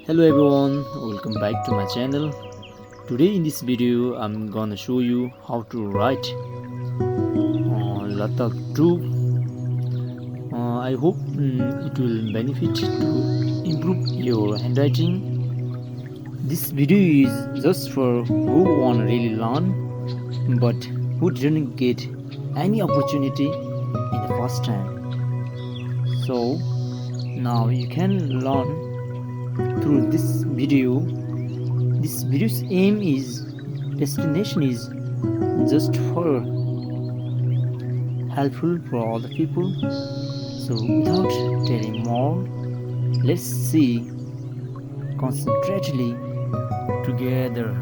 Hello everyone, welcome back to my channel. Today in this video I'm gonna show you how to write Latak 2. I hope it will benefit to improve your handwriting. This video is just for who wanna really learn but who didn't get any opportunity in the first time. So now you can learn through this video. This video's aim is destination is just for helpful for all the people. So without telling more, let's see concentratedly together.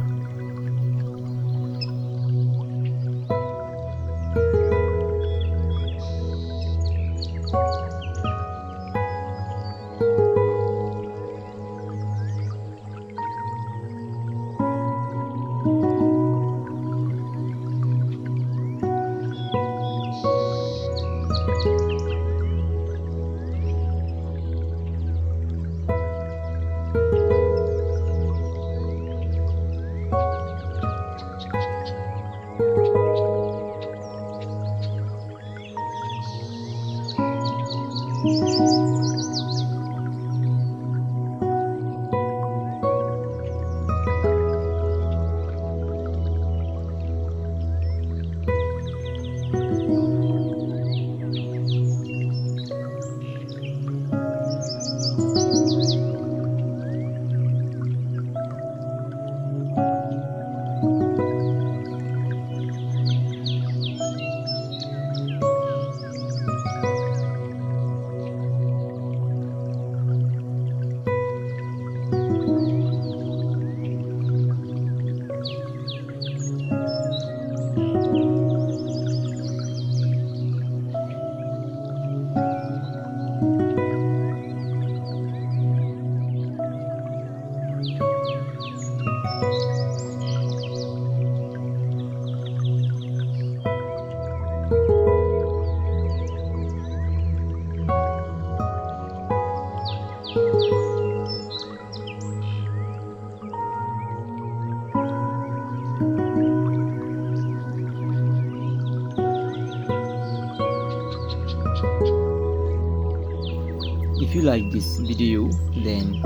If you like this video, then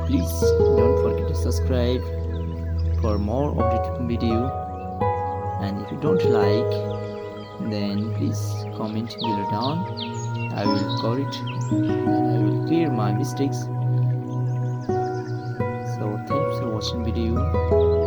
please don't forget to subscribe for more updated video, and if you don't like, then please comment below down. I will correct and I will clear my mistakes. So thanks for watching video.